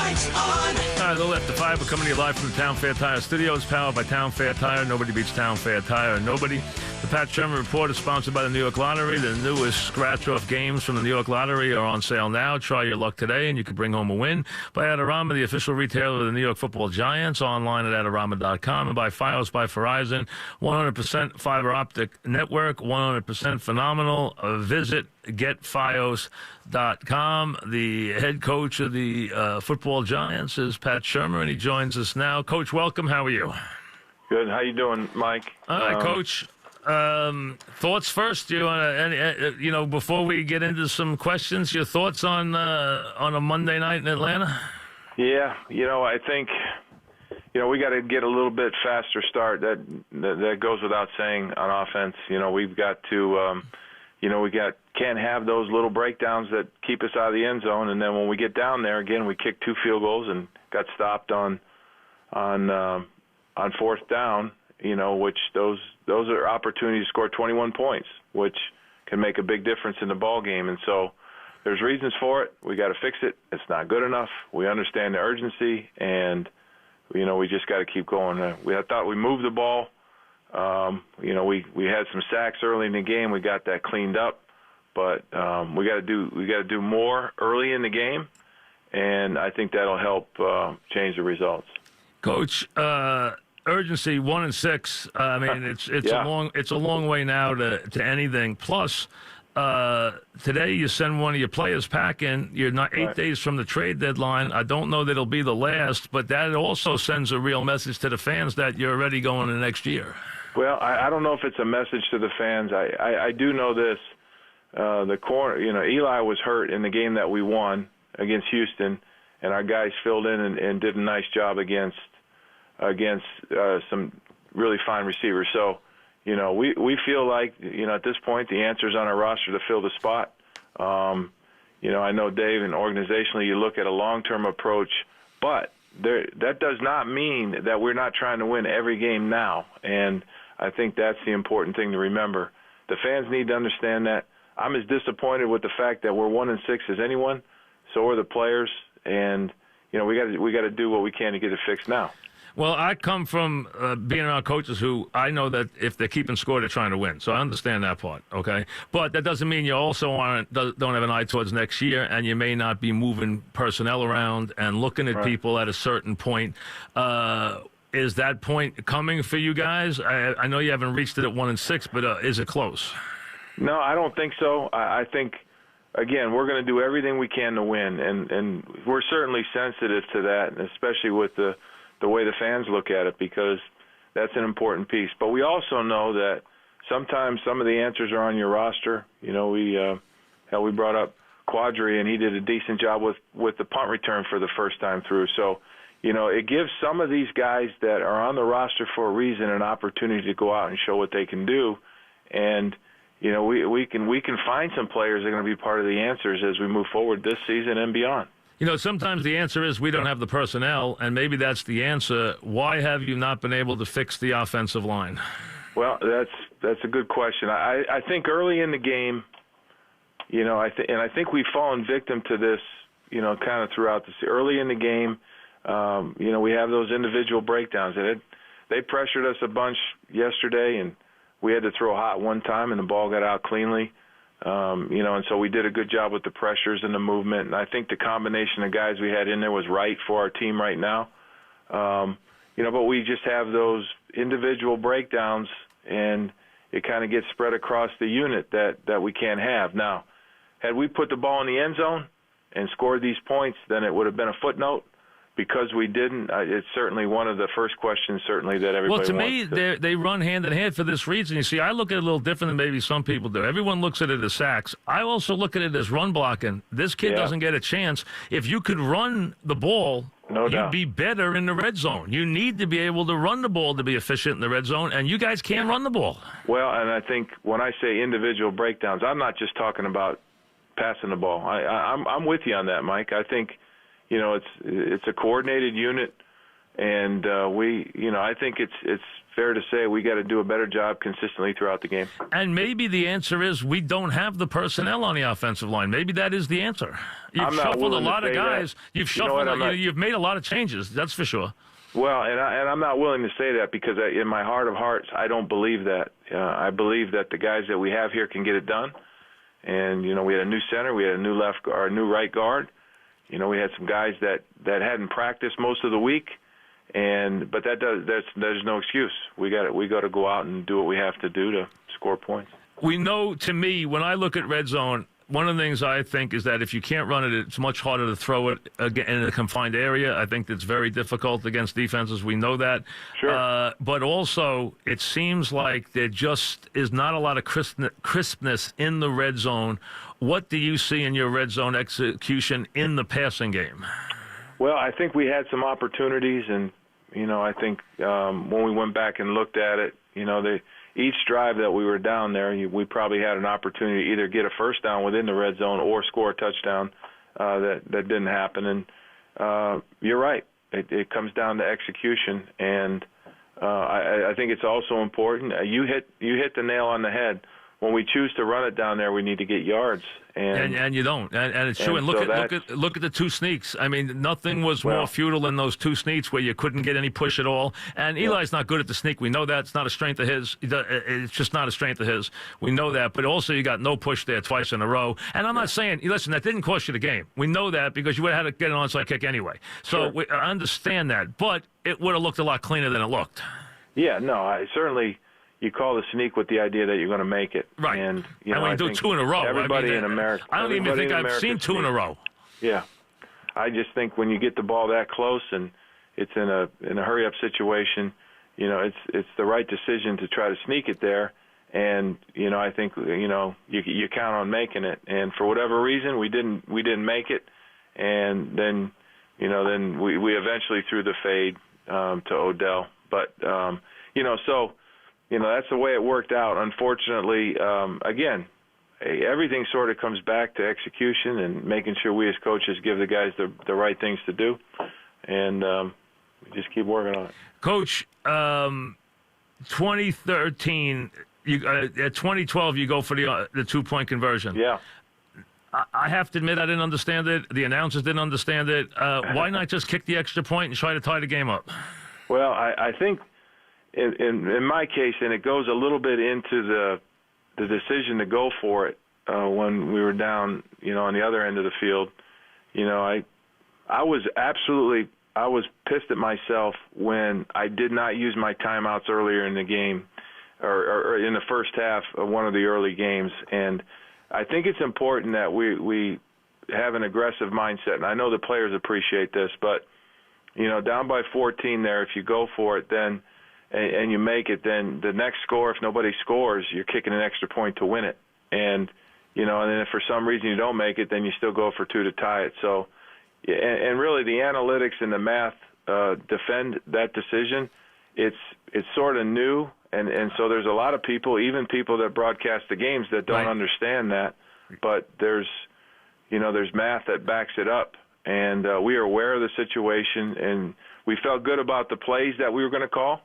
Mike's on. All right, a little after 5. We're coming to you live from the Town Fair Tire Studios, powered by Town Fair Tire. Nobody beats Town Fair Tire. Nobody. The Pat Shurmur Report is sponsored by the New York Lottery. The newest scratch-off games from the New York Lottery are on sale now. Try your luck today, and you can bring home a win. Buy Adorama, the official retailer of the New York Football Giants, online at Adorama.com. And buy Fios by Verizon. 100% fiber optic network, 100% phenomenal. Visit GetFios.com. The head coach of the Football Giants is Pat Shurmur, and he joins us now. Coach, welcome. How are you? Good. How you doing, Mike? All right, Coach. Thoughts first. Before we get into some questions, your thoughts on a Monday night in Atlanta? Yeah, I think we got to get a little bit faster start. That goes without saying on offense. We've got to. Can't have those little breakdowns that keep us out of the end zone, and then when we get down there again, we kicked 2 field goals and got stopped on fourth down. Which those are opportunities to score 21 points, which can make a big difference in the ball game. And so there's reasons for it. We got to fix it. It's not good enough. We understand the urgency, and we just got to keep going. I thought we moved the ball. We had some sacks early in the game. We got that cleaned up, but we got to do more early in the game, and I think that'll help change the results. Coach, urgency 1-6. I mean, it's a long way now to anything. Plus, today you send one of your players packing. You're not 8 days from the trade deadline. I don't know that it'll be the last, but that also sends a real message to the fans that you're already going to next year. Well, I don't know if it's a message to the fans. I do know this. The corner, Eli was hurt in the game that we won against Houston, and our guys filled in and did a nice job against some really fine receivers. So, we feel like, at this point, the answer's on our roster to fill the spot. I know, Dave, and organizationally you look at a long-term approach, but that does not mean that we're not trying to win every game now. And I think that's the important thing to remember. The fans need to understand that. I'm as disappointed with the fact that we're 1-6 as anyone. So are the players, and we got to do what we can to get it fixed now. Well, I come from being around coaches who I know that if they're keeping score, they're trying to win. So I understand that part, okay? But that doesn't mean you also don't have an eye towards next year, and you may not be moving personnel around and looking at people at a certain point. Is that point coming for you guys? I know you haven't reached it at 1-6, but is it close? No, I don't think so. I think, again, we're going to do everything we can to win, and we're certainly sensitive to that, especially with the way the fans look at it, because that's an important piece. But we also know that sometimes some of the answers are on your roster. We brought up Quadri, and he did a decent job with the punt return for the first time through. So, it gives some of these guys that are on the roster for a reason an opportunity to go out and show what they can do. And, we can find some players that are going to be part of the answers as we move forward this season and beyond. Sometimes the answer is we don't have the personnel, and maybe that's the answer. Why have you not been able to fix the offensive line? Well, that's a good question. I think early in the game, I think we've fallen victim to this, kind of throughout this. Early in the game, we have those individual breakdowns. And they pressured us a bunch yesterday, and we had to throw hot one time, and the ball got out cleanly. And so we did a good job with the pressures and the movement. And I think the combination of guys we had in there was right for our team right now. But we just have those individual breakdowns, and it kind of gets spread across the unit that we can't have. Now, had we put the ball in the end zone and scored these points, then it would have been a footnote. Because we didn't, it's certainly one of the first questions, certainly, that everybody wants. Well, to me, they run hand in hand for this reason. You see, I look at it a little different than maybe some people do. Everyone looks at it as sacks. I also look at it as run blocking. This kid doesn't get a chance. If you could run the ball, you'd be better in the red zone. You need to be able to run the ball to be efficient in the red zone, and you guys can't run the ball. Well, and I think when I say individual breakdowns, I'm not just talking about passing the ball. I'm with you on that, Mike. I think, it's a coordinated unit. And I think it's fair to say we got to do a better job consistently throughout the game. And maybe the answer is we don't have the personnel on the offensive line. Maybe that is the answer. You've shuffled a lot of guys. You've shuffled. You've made a lot of changes. That's for sure. Well, and I'm not willing to say that because in my heart of hearts, I don't believe that. I believe that the guys that we have here can get it done. And we had a new center, we had a new new right guard. We had some guys that hadn't practiced most of the week, but there's no excuse. We got to go out and do what we have to do to score points. We know, to me, when I look at red zone, one of the things I think is that if you can't run it, it's much harder to throw it in a confined area. I think that's very difficult against defenses. We know that. Sure. But also, it seems like there just is not a lot of crispness in the red zone. What do you see in your red zone execution in the passing game? Well, I think we had some opportunities, and, I think when we went back and looked at it, each drive that we were down there, we probably had an opportunity to either get a first down within the red zone or score a touchdown. That didn't happen. And you're right. It comes down to execution. And I think it's also important. You hit the nail on the head. When we choose to run it down there, we need to get yards. And you don't. And it's true. And look at the two sneaks. I mean, nothing was more futile than those two sneaks where you couldn't get any push at all. And Eli's not good at the sneak. We know that. It's not a strength of his. It's just not a strength of his. We know that. But also you got no push there twice in a row. And I'm not saying, listen, that didn't cost you the game. We know that because you would have had to get an onside kick anyway. So I understand that. But it would have looked a lot cleaner than it looked. Yeah, no, I certainly – you call the sneak with the idea that you're going to make it. Right. And when you do two in a row. Everybody in America. I don't even think I've seen two in a row. Yeah. I just think when you get the ball that close and it's in a hurry-up situation, it's the right decision to try to sneak it there. And, I think, you count on making it. And for whatever reason, we didn't make it. And then, then we eventually threw the fade to Odell. But, so – that's the way it worked out. Unfortunately, again, everything sort of comes back to execution and making sure we as coaches give the guys the right things to do, and we just keep working on it. Coach, 2013, at 2012, you go for the 2-point conversion. Yeah. I have to admit I didn't understand it. The announcers didn't understand it. Why not just kick the extra point and try to tie the game up? Well, I think – in my case, and it goes a little bit into the decision to go for it when we were down, on the other end of the field. I was pissed at myself when I did not use my timeouts earlier in the game or in the first half of one of the early games. And I think it's important that we have an aggressive mindset. And I know the players appreciate this, but, down by 14 there, if you go for it, then – and you make it, then the next score, if nobody scores, you're kicking an extra point to win it. And, and then if for some reason you don't make it, then you still go for 2 to tie it. So, and really the analytics and the math defend that decision. It's sort of new, and so there's a lot of people, even people that broadcast the games, that don't understand that. But there's math that backs it up. And we are aware of the situation, and we felt good about the plays that we were going to call.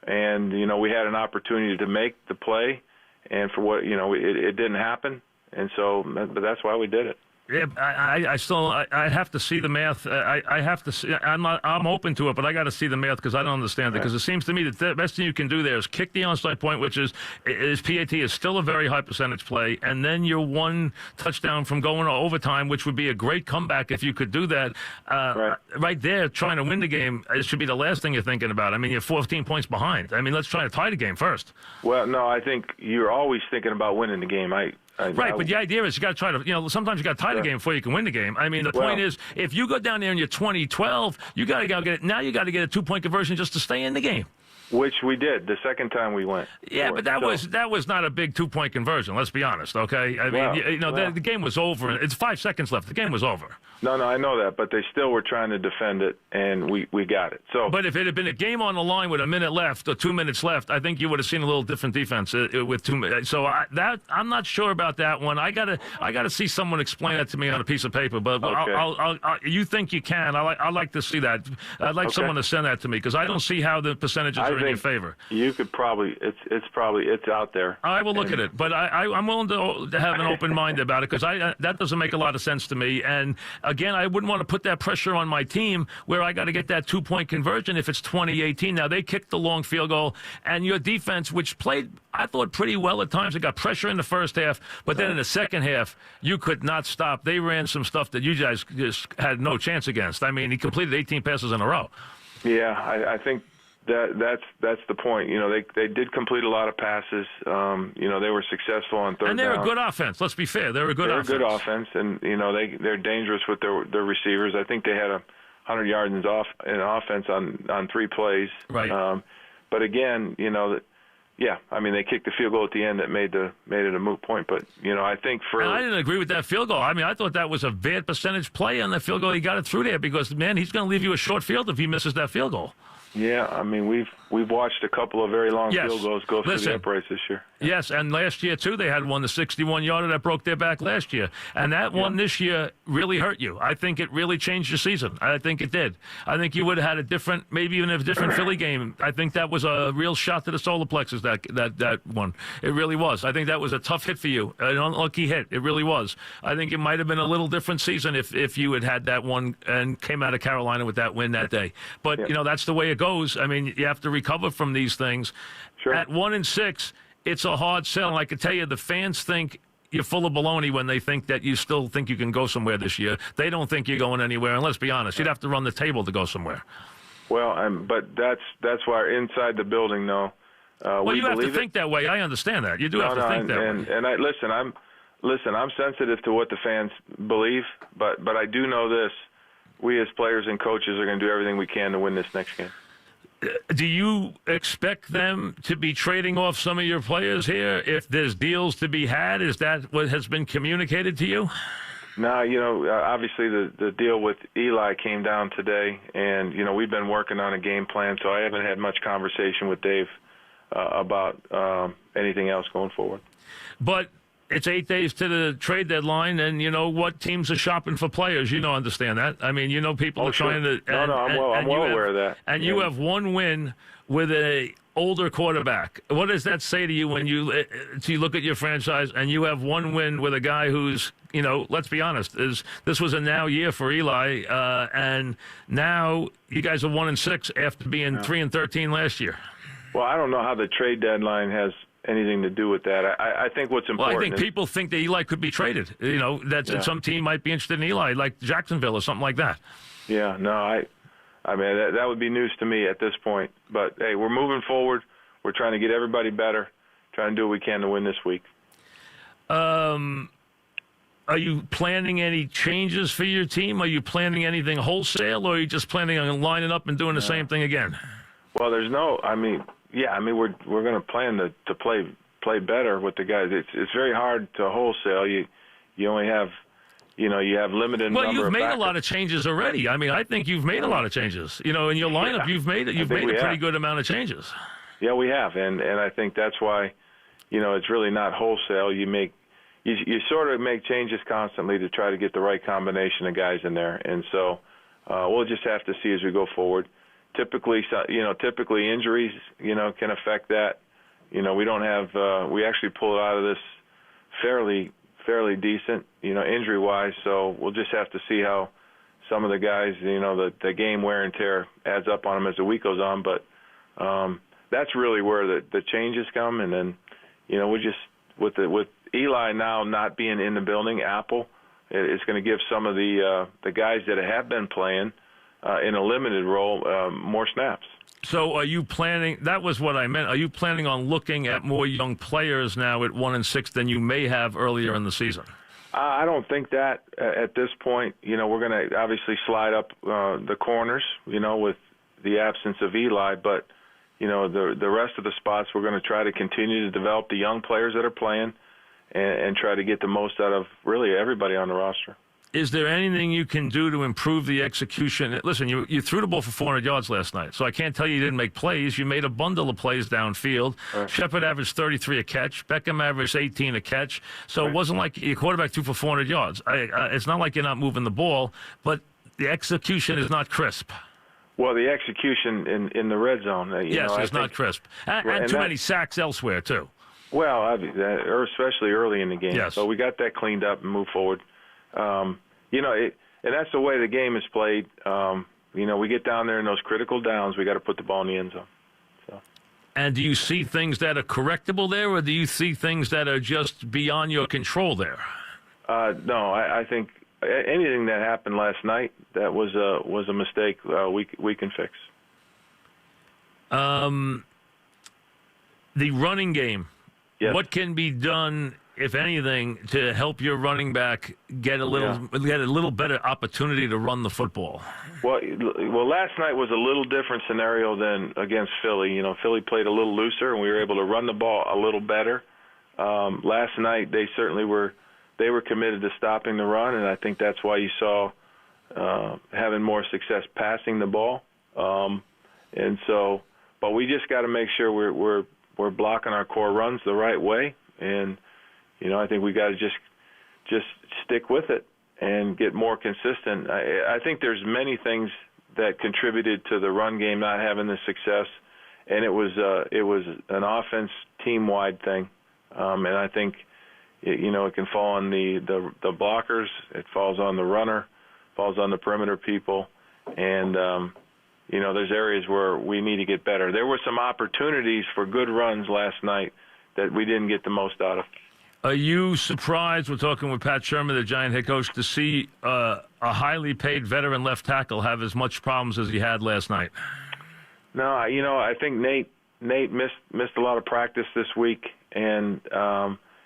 And, we had an opportunity to make the play, and for what, it didn't happen. And so, but that's why we did it. Yeah, I have to see the math. I have to see. I'm open to it, but I got to see the math because I don't understand it. Because it seems to me that the best thing you can do there is kick the onside point, which is PAT is still a very high percentage play, and then you're one touchdown from going to overtime, which would be a great comeback if you could do that. Right there, trying to win the game, it should be the last thing you're thinking about. I mean, you're 14 points behind. I mean, let's try to tie the game first. Well, no, I think you're always thinking about winning the game. But the idea is you got to try to, sometimes you got to tie the game before you can win the game. I mean, the point is, if you go down there and you're 20-12, you got to go get it. Now you got to get a 2-point conversion just to stay in the game. Which we did the second time we went. Yeah, but that was not a big 2-point conversion. Let's be honest, okay? I mean, the game was over. It's 5 seconds left. The game was over. No, I know that, but they still were trying to defend it, and we got it. So, but if it had been a game on the line with a minute left or 2 minutes left, I think you would have seen a little different defense with 2 minutes. So I'm not sure about that one. I gotta see someone explain that to me on a piece of paper. But okay. You think you can? I'd like to see that. I'd like someone to send that to me because I don't see how the percentages are in your favor. You could probably it's out there. I will look at it, but I'm willing to have an open mind about it because that doesn't make a lot of sense to me. And again, I wouldn't want to put that pressure on my team where I got to get that 2-point conversion if it's 2018. Now, they kicked the long field goal, and your defense, which played, I thought, pretty well at times, it got pressure in the first half, but then in the second half, you could not stop. They ran some stuff that you guys just had no chance against. I mean, he completed 18 passes in a row. Yeah, I think that's the point. You know, they did complete a lot of passes. You know, they were successful on third down. And they're a good offense. Let's be fair. They're a good offense. They're a good offense, and you know they're dangerous with their receivers. I think they had 100 yards in offense on 3 plays. Right. But again, you know, I mean they kicked the field goal at the end that made it a moot point. But you know, I think and I didn't agree with that field goal. I mean, I thought that was a bad percentage play on the field goal. He got it through there because man, he's going to leave you a short field if he misses that field goal. Yeah, I mean we've watched a couple of very long field goals go through the uprights this year. Yes, and last year too they had one, the 61-yarder that broke their back last year, and that one this year really hurt you. I think it really changed your season. I think it did. I think you would have had a different, maybe even a different Philly game. I think that was a real shot to the solar plexus. That one, it really was. I think that was a tough hit for you, an unlucky hit. It really was. I think it might have been a little different season if you had that one and came out of Carolina with that win that day. But you know that's the way it goes. I mean, you have to recover from these things. Sure. At 1-6, it's a hard sell. And I can tell you, the fans think you're full of baloney when they think that you still think you can go somewhere this year. They don't think you're going anywhere. And let's be honest, you'd have to run the table to go somewhere. Well, but that's why inside the building, though. Well, you have to think that way. I understand that. You do have to think that way. And I'm sensitive to what the fans believe, but I do know this: we as players and coaches are going to do everything we can to win this next game. Do you expect them to be trading off some of your players here if there's deals to be had? Is that what has been communicated to you? No, you know, obviously the deal with Eli came down today, and, you know, we've been working on a game plan, so I haven't had much conversation with Dave about anything else going forward. But it's 8 days to the trade deadline, and you know what teams are shopping for players. You don't understand that. I mean, you know people are trying to. I'm well aware of that. And you have one win with a older quarterback. What does that say to you when you look at your franchise and you have one win with a guy who's, you know, let's be honest, this was a now year for Eli, and now you guys are 1-6 after being 3-13 last year. Well, I don't know how the trade deadline has anything to do with that. I think what's important. Well, I think people think that Eli could be traded. You know, that some team might be interested in Eli, like Jacksonville or something like that. Yeah, no, I mean that would be news to me at this point. But hey, we're moving forward. We're trying to get everybody better. Trying to do what we can to win this week. Are you planning any changes for your team? Are you planning anything wholesale, or are you just planning on lining up and doing the same thing again? Well, there's no. I mean, we're going to plan to play better with the guys. It's very hard to wholesale. You only have, you know, you have limited number of Well, you've made backups. a lot of changes already. I mean, I think you've made a lot of changes. You know, in your lineup, you've made a pretty good amount of changes. Yeah, we have, and I think that's why, you know, it's really not wholesale. You sort of make changes constantly to try to get the right combination of guys in there, and so we'll just have to see as we go forward. Typically injuries, you know, can affect that. You know, we don't have we actually pulled out of this fairly decent, you know, injury-wise. So we'll just have to see how some of the guys, you know, the game wear and tear adds up on them as the week goes on. But that's really where the changes come. And then, you know, we just with Eli now not being in the building, Apple, it's going to give some of the guys that have been playing in a limited role more snaps. So are you planning, that was what I meant, are you planning on looking at more young players now at 1-6 than you may have earlier in the season? I don't think that at this point. You know, we're going to obviously slide up the corners, you know, with the absence of Eli, but, the rest of the spots, we're going to try to continue to develop the young players that are playing and try to get the most out of really everybody on the roster. Is there anything you can do to improve the execution? Listen, you threw the ball for 400 yards last night, so I can't tell you didn't make plays. You made a bundle of plays downfield. Right. Shepard averaged 33 a catch. Beckham averaged 18 a catch. So It wasn't like your quarterback threw for 400 yards. It's not like you're not moving the ball, but the execution is not crisp. Well, the execution in the red zone. It's not crisp. And too many sacks elsewhere, too. Well, or especially early in the game. Yes. So we got that cleaned up and moved forward. And that's the way the game is played. We get down there in those critical downs, we got to put the ball in the end zone. So. And do you see things that are correctable there, or do you see things that are just beyond your control there? No, I think anything that happened last night that was a mistake we can fix. The running game. Yes. What can be done, if anything, to help your running back get a little better opportunity to run the football? Well, last night was a little different scenario than against Philly. Philly played a little looser, and we were able to run the ball a little better. Last night, they certainly were committed to stopping the run, and I think that's why you saw having more success passing the ball. But we just got to make sure we're blocking our core runs the right way, and I think we got to just stick with it and get more consistent. I think there's many things that contributed to the run game not having the success, and it was an offense team-wide thing. And I think it can fall on the blockers, it falls on the runner, falls on the perimeter people, and there's areas where we need to get better. There were some opportunities for good runs last night that we didn't get the most out of. Are you surprised, we're talking with Pat Shurmur, the Giant head coach, to see a highly paid veteran left tackle have as much problems as he had last night? No, I think Nate missed a lot of practice this week, and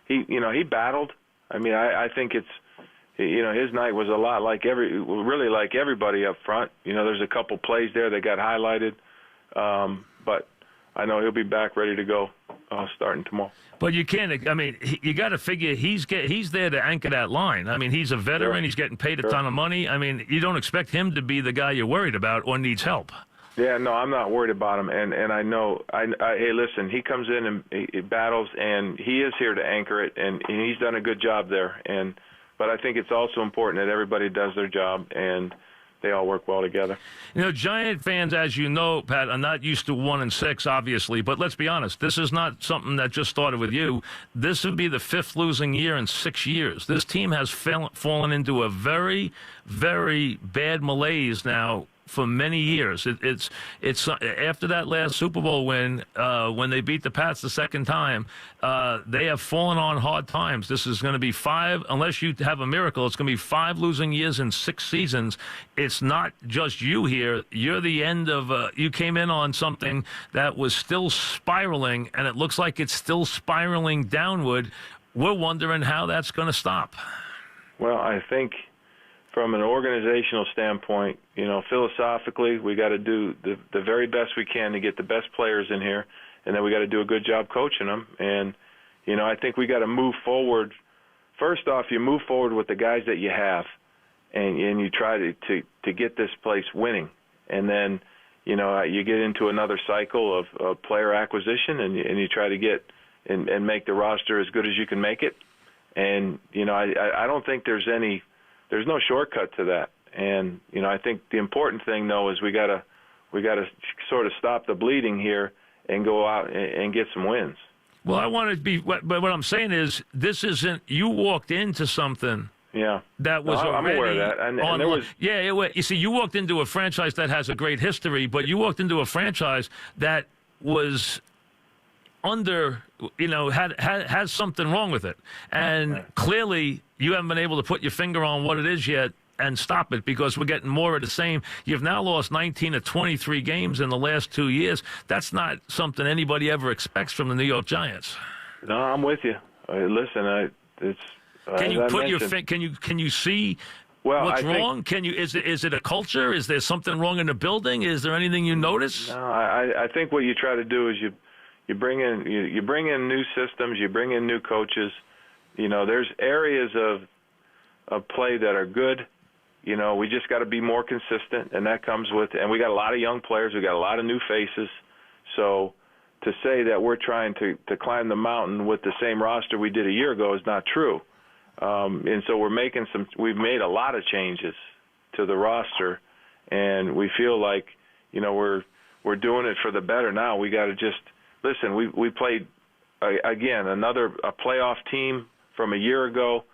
he battled. I mean, I think it's his night was a lot like everybody up front. There's a couple plays there that got highlighted, but I know he'll be back ready to go starting tomorrow. But you can't. I mean, you got to figure he's there to anchor that line. I mean, he's a veteran. Sure. He's getting paid a ton of money. I mean, you don't expect him to be the guy you're worried about or needs help. Yeah, no, I'm not worried about him. And I know, hey, listen, he comes in and he battles, and he is here to anchor it, and he's done a good job there. But I think it's also important that everybody does their job and they all work well together. Giant fans, as you know, Pat, are not used to 1-6, obviously. But let's be honest, this is not something that just started with you. This would be the 5th losing year in 6 years. This team has fallen into a very, very bad malaise now for many years. It's after that last Super Bowl win, when they beat the Pats the second time, they have fallen on hard times. This is going to be 5, unless you have a miracle, it's going to be 5 losing years in 6 seasons. It's not just you here. You're the end of, you came in on something that was still spiraling, and it looks like it's still spiraling downward. We're wondering how that's going to stop. Well, I think from an organizational standpoint, philosophically, we got to do the very best we can to get the best players in here, and then we got to do a good job coaching them. And, I think we got to move forward. First off, you move forward with the guys that you have, and you try to get this place winning. And then, you get into another cycle of player acquisition, and you try to get and make the roster as good as you can make it. And, I don't think there's no shortcut to that. And, I think the important thing, though, is we gotta sort of stop the bleeding here and go out and get some wins. Well, I want to be, but what I'm saying is, this isn't, you walked into something. Yeah. That was I'm aware of that. And there was, you see, you walked into a franchise that has a great history, but you walked into a franchise that was under, has something wrong with it. And clearly you haven't been able to put your finger on what it is yet and stop it, because we're getting more of the same. You've now lost 19 of 23 games in the last 2 years. That's not something anybody ever expects from the New York Giants. No, I'm with you. Listen, can you put your can you see Well, what's wrong? Is it a culture? Is there something wrong in the building? Is there anything you notice? No, I think what you try to do is you bring in new systems, you bring in new coaches. There's areas of play that are good. We just got to be more consistent, and that comes with. And we got a lot of young players. We got a lot of new faces. So to say that we're trying to climb the mountain with the same roster we did a year ago is not true. And so we've made a lot of changes to the roster, and we feel like, we're doing it for the better now. We got to just listen. We played again a playoff team from a year ago,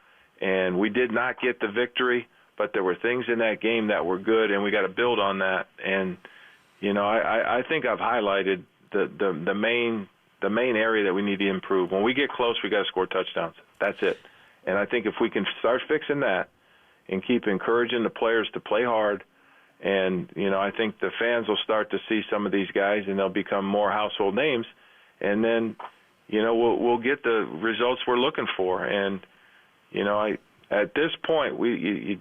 and we did not get the victory, but there were things in that game that were good, and we got to build on that. And I think I've highlighted the main area that we need to improve. When we get close, we got to score touchdowns. That's it. And I think if we can start fixing that and keep encouraging the players to play hard, and, I think the fans will start to see some of these guys, and they'll become more household names. And then, we'll get the results we're looking for. And, at this point, you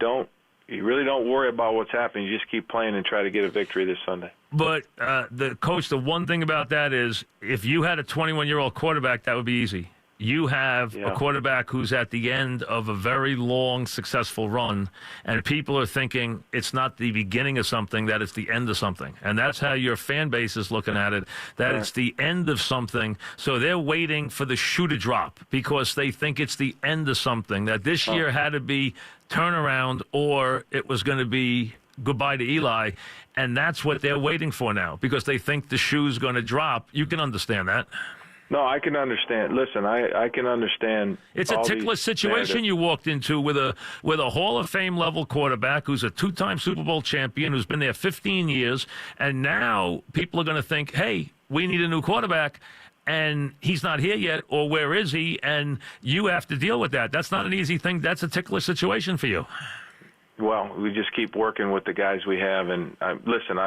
really don't worry about what's happening. You just keep playing and try to get a victory this Sunday. But, the one thing about that is if you had a 21-year-old quarterback, that would be easy. You have a quarterback who's at the end of a very long, successful run, and people are thinking it's not the beginning of something, that it's the end of something. And that's how your fan base is looking at it, that it's the end of something. So they're waiting for the shoe to drop because they think it's the end of something, that this year had to be turnaround or it was going to be goodbye to Eli. And that's what they're waiting for now because they think the shoe's going to drop. You can understand that. No, I can understand. Listen, I can understand. It's a ticklish situation you walked into with a Hall of Fame level quarterback who's a two-time Super Bowl champion who's been there 15 years, and now people are going to think, hey, we need a new quarterback, and he's not here yet, or where is he? And you have to deal with that. That's not an easy thing. That's a ticklish situation for you. Well, we just keep working with the guys we have, and listen,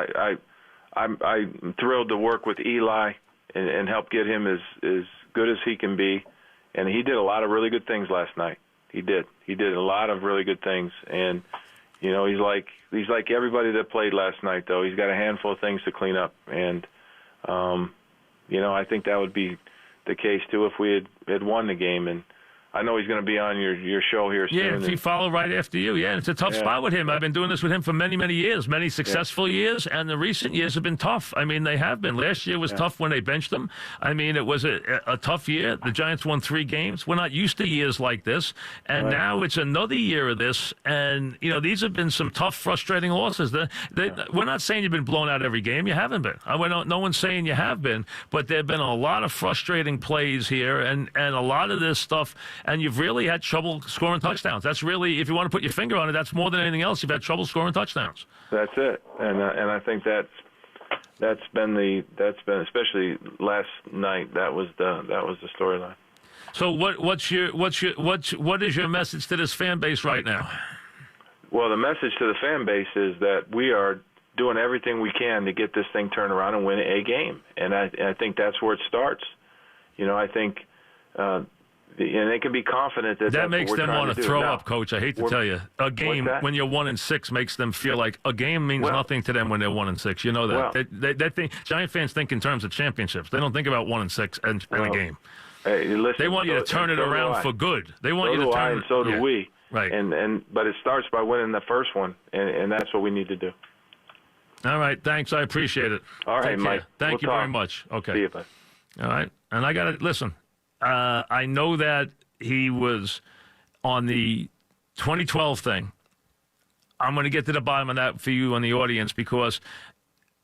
I'm thrilled to work with Eli and help get him as good as he can be. And he did a lot of really good things last night. He did a lot of really good things. And, he's like everybody that played last night, though. He's got a handful of things to clean up. And, I think that would be the case, too, if we had won the game. And I know he's going to be on your show here soon. Yeah, if he followed right after you. Yeah, it's a tough spot with him. I've been doing this with him for many, many years, many successful years, and the recent years have been tough. I mean, they have been. Last year was tough when they benched him. I mean, it was a tough year. The Giants won 3 games. We're not used to years like this, and now it's another year of this. And, these have been some tough, frustrating losses. We're not saying you've been blown out every game. You haven't been. No one's saying you have been, but there have been a lot of frustrating plays here, and a lot of this stuff. And you've really had trouble scoring touchdowns. That's really, if you want to put your finger on it, that's more than anything else. You've had trouble scoring touchdowns. That's it, and I think that's been especially last night. That was the storyline. So what is your message to this fan base right now? Well, the message to the fan base is that we are doing everything we can to get this thing turned around and win a game, and I think that's where it starts. I think. And they can be confident that makes them want to throw up, Coach. I hate to tell you, a game when you're 1-6 makes them feel like a game means nothing to them when they're 1-6. You know that. They think Giant fans think in terms of championships. They don't think about 1-6 and a game. Hey, listen, they want you to turn it around for good. They want you to turn. And so do we. Right. But it starts by winning the first one, and that's what we need to do. All right. Thanks. I appreciate it. All right, Mike. Thank you very much. Okay. See you, bud. All right. And I got to listen. I know that he was on the 2012 thing. I'm going to get to the bottom of that for you and the audience because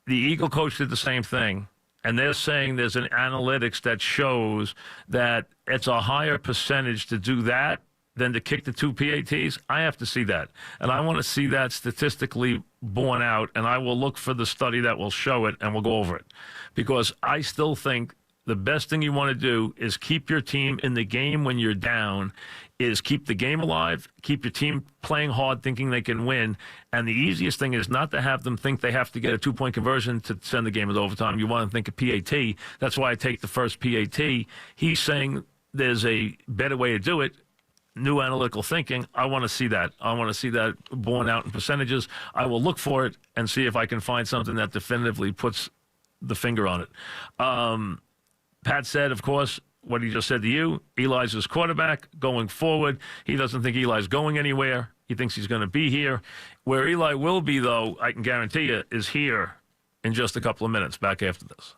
the Eagle coach did the same thing. And they're saying there's an analytics that shows that it's a higher percentage to do that than to kick the 2 PATs. I have to see that. And I want to see that statistically borne out. And I will look for the study that will show it and we'll go over it. Because I still think the best thing you want to do is keep your team in the game when you're down, is keep the game alive, keep your team playing hard, thinking they can win. And the easiest thing is not to have them think they have to get a 2-point conversion to send the game into overtime. You want to think of PAT. That's why I take the first PAT. He's saying there's a better way to do it. new analytical thinking. I want to see that. I want to see that borne out in percentages. I will look for it and see if I can find something that definitively puts the finger on it. Pat said, of course, what he just said to you, Eli's his quarterback going forward. He doesn't think Eli's going anywhere. He thinks he's going to be here. Where Eli will be, though, I can guarantee you, is here in just a couple of minutes back after this.